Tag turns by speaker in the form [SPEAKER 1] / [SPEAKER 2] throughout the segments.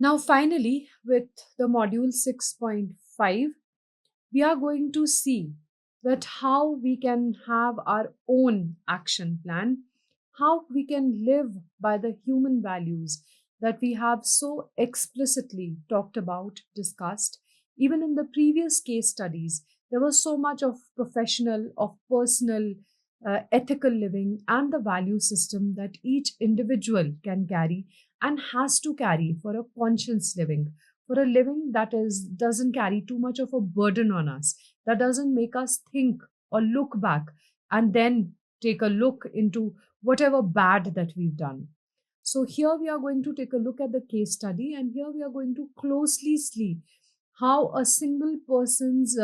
[SPEAKER 1] Now, finally, with the module 6.5, we are going to see that how we can have our own action plan, how we can live by the human values that we have so explicitly talked about, discussed. Even in the previous case studies, there was so much of professional, of personal, ethical living, and the value system that each individual can carry and has to carry for a conscious living, for a living that is doesn't carry too much of a burden on us, that doesn't make us think or look back and then take a look into whatever bad that we've done. So here we are going to take a look at the case study, and here we are going to closely see how a single person's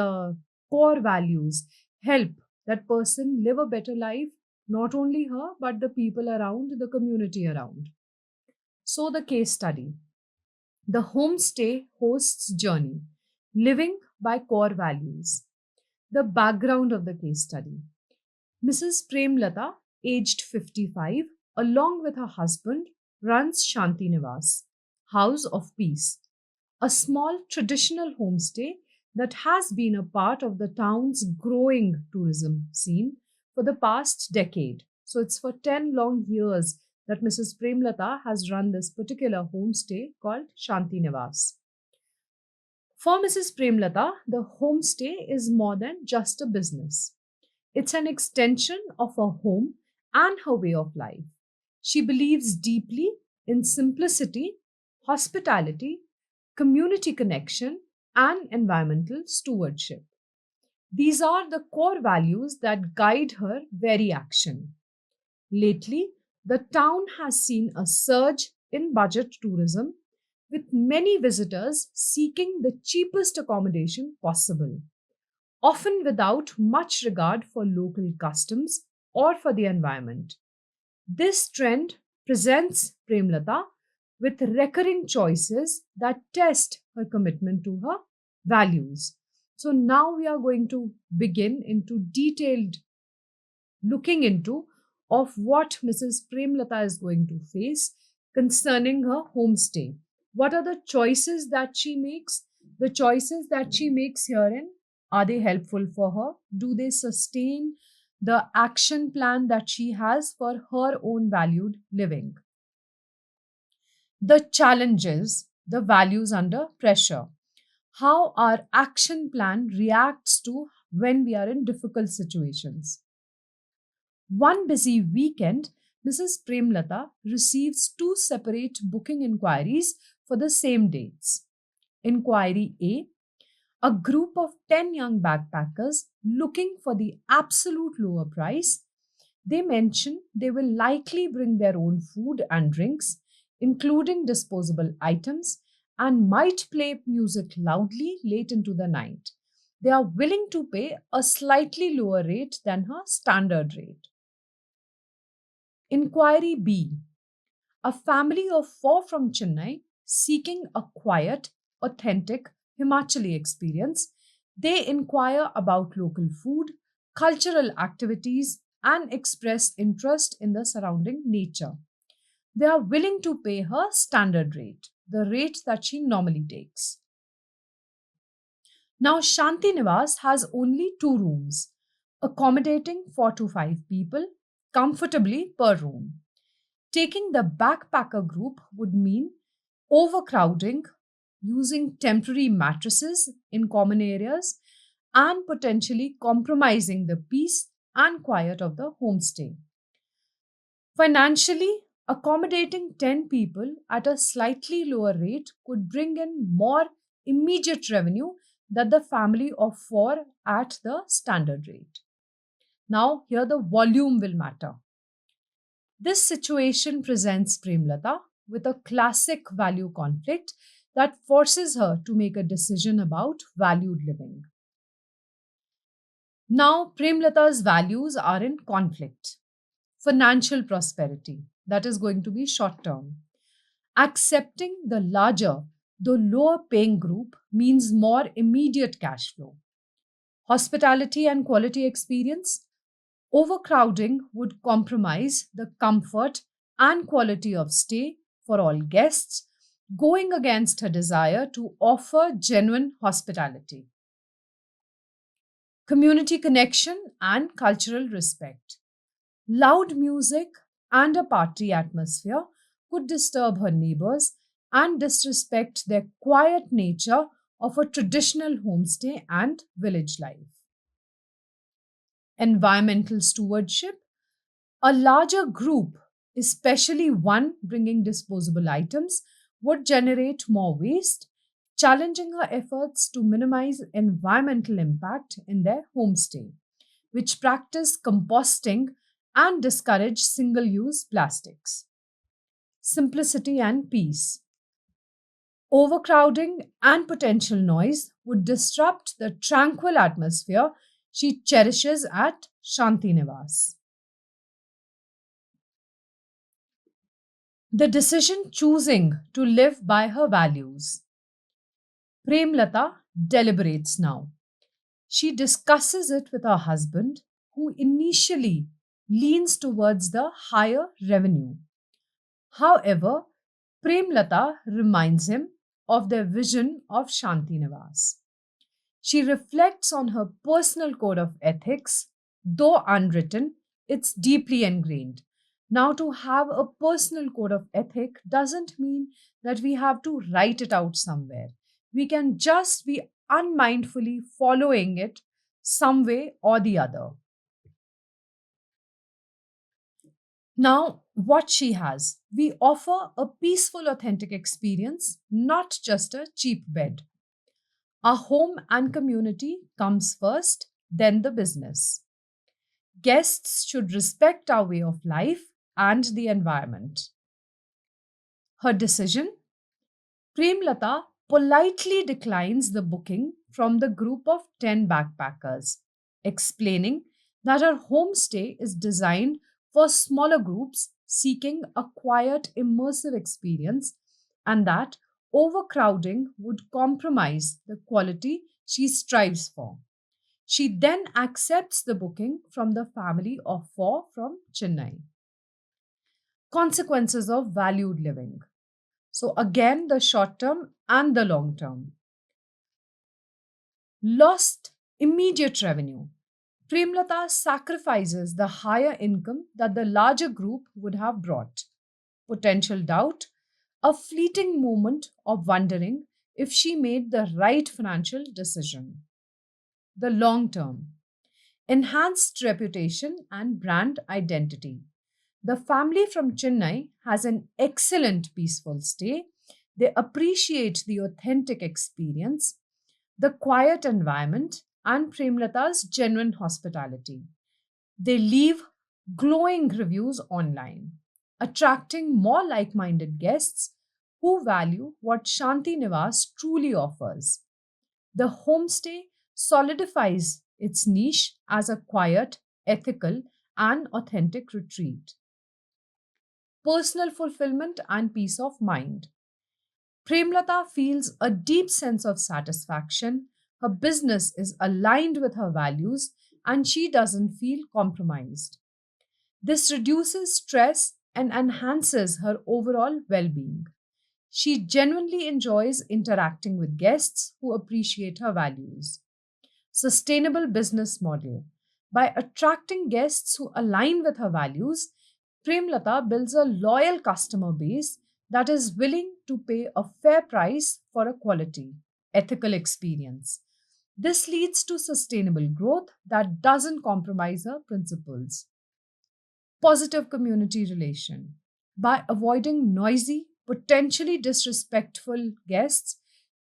[SPEAKER 1] core values help that person live a better life, not only her but the people around, the community around. So the case study, the homestay host's journey, living by core values. The background of the case study: Mrs. Premlata, aged 55, along with her husband, runs Shanti Nivas, House of Peace, a small traditional homestay that has been a part of the town's growing tourism scene for the past decade. So it's for 10 long years that Mrs. Premlata has run this particular homestay called Shanti Nivas. For Mrs. Premlata, the homestay is more than just a business. It's an extension of her home and her way of life. She believes deeply in simplicity, hospitality, community connection, and environmental stewardship. These are the core values that guide her very action. Lately, the town has seen a surge in budget tourism, with many visitors seeking the cheapest accommodation possible, often without much regard for local customs or for the environment. This trend presents Premlata with recurring choices that test her commitment to her values. So now we are going to begin into detailed looking into of what Mrs. Premlata is going to face concerning her homestay. What are the choices that she makes? The choices that she makes herein, are they helpful for her? Do they sustain the action plan that she has for her own valued living? The challenges, the values under pressure, how our action plan reacts to when we are in difficult situations. One busy weekend, Mrs. Premlata receives two separate booking inquiries for the same dates. Inquiry A: a group of 10 young backpackers looking for the absolute lower price. They mention they will likely bring their own food and drinks, including disposable items, and might play music loudly late into the night. They are willing to pay a slightly lower rate than her standard rate. Inquiry B: a family of four from Chennai seeking a quiet, authentic Himachali experience. They inquire about local food, cultural activities, and express interest in the surrounding nature. They are willing to pay her standard rate, the rate that she normally takes. Now, Shanti Nivas has only two rooms, accommodating 4 to 5 people comfortably per room. Taking the backpacker group would mean overcrowding, using temporary mattresses in common areas, and potentially compromising the peace and quiet of the homestay. Financially, accommodating 10 people at a slightly lower rate could bring in more immediate revenue than the family of four at the standard rate. Now, here the volume will matter. This situation presents Premlata with a classic value conflict that forces her to make a decision about valued living. Now, Premlata's values are in conflict. Financial prosperity, that is going to be short term. Accepting the larger, though lower paying group means more immediate cash flow. Hospitality and quality experience. Overcrowding would compromise the comfort and quality of stay for all guests, going against her desire to offer genuine hospitality, community connection, and cultural respect. Loud music and a party atmosphere could disturb her neighbors and disrespect their quiet nature of a traditional homestay and village life. Environmental stewardship. A larger group, especially one bringing disposable items, would generate more waste, challenging her efforts to minimize environmental impact in their homestay, which practice composting and discourage single use plastics. Simplicity and peace. Overcrowding and potential noise would disrupt the tranquil atmosphere she cherishes at Shanti Nivas. The decision choosing to live by her values. Premlata deliberates now. She discusses it with her husband, who initially leans towards the higher revenue. However, Premlata reminds him of their vision of Shantinivas. She reflects on her personal code of ethics. Though unwritten, it's deeply ingrained. Now, to have a personal code of ethic doesn't mean that we have to write it out somewhere. We can just be unmindfully following it some way or the other. Now, what she has, we offer a peaceful, authentic experience, not just a cheap bed. Our home and community comes first, then the business. Guests should respect our way of life and the environment. Her decision. Premlata politely declines the booking from the group of 10 backpackers, explaining that her homestay is designed for smaller groups seeking a quiet, immersive experience and that overcrowding would compromise the quality she strives for. She then accepts the booking from the family of four from Chennai. Consequences of valued living. So, again, the short term and the long term. Lost immediate revenue. Premlata sacrifices the higher income that the larger group would have brought. Potential doubt, a fleeting moment of wondering if she made the right financial decision. The long term. Enhanced reputation and brand identity. The family from Chennai has an excellent peaceful stay. They appreciate the authentic experience, the quiet environment, and Premlata's genuine hospitality. They leave glowing reviews online, attracting more like minded guests who value what Shanti Nivas truly offers. The homestay solidifies its niche as a quiet, ethical, and authentic retreat. Personal fulfillment and peace of mind. Premlata feels a deep sense of satisfaction. Her business is aligned with her values and she doesn't feel compromised. This reduces stress and enhances her overall well being. She genuinely enjoys interacting with guests who appreciate her values. Sustainable business model. By attracting guests who align with her values, Premlata builds a loyal customer base that is willing to pay a fair price for a quality, ethical experience. This leads to sustainable growth that doesn't compromise her principles. Positive community relation. By avoiding noisy, potentially disrespectful guests,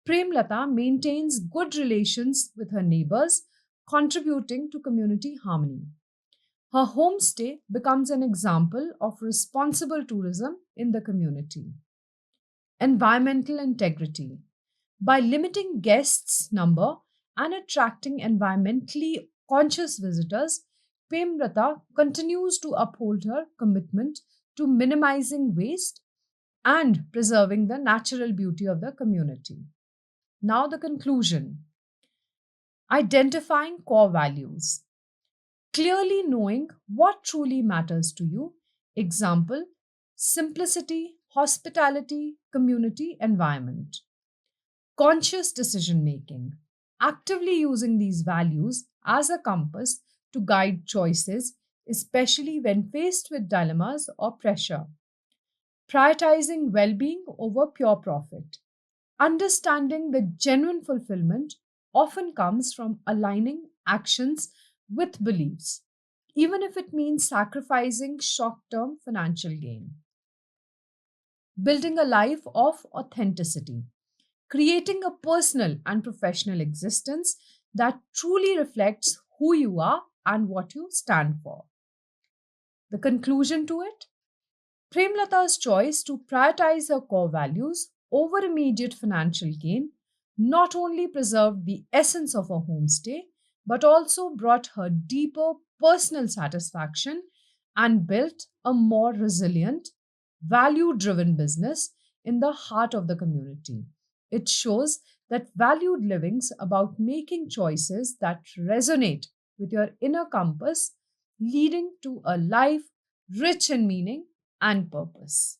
[SPEAKER 1] Premlata maintains good relations with her neighbors, contributing to community harmony. Her homestay becomes an example of responsible tourism in the community. Environmental integrity. By limiting guests' number and attracting environmentally conscious visitors, Premlata continues to uphold her commitment to minimizing waste and preserving the natural beauty of the community. Now, the conclusion. Identifying core values. Clearly knowing what truly matters to you. Example: simplicity, hospitality, community, environment. Conscious decision making, actively using these values as a compass to guide choices, especially when faced with dilemmas or pressure. Prioritizing well being over pure profit. Understanding the genuine fulfillment often comes from aligning actions with beliefs, even if it means sacrificing short term financial gain. Building a life of authenticity, creating a personal and professional existence that truly reflects who you are and what you stand for. The conclusion to it: Premlata's choice to prioritize her core values over immediate financial gain not only preserved the essence of her homestay, but also brought her deeper personal satisfaction and built a more resilient, value driven business in the heart of the community. It shows that valued living's about making choices that resonate with your inner compass, leading to a life rich in meaning and purpose.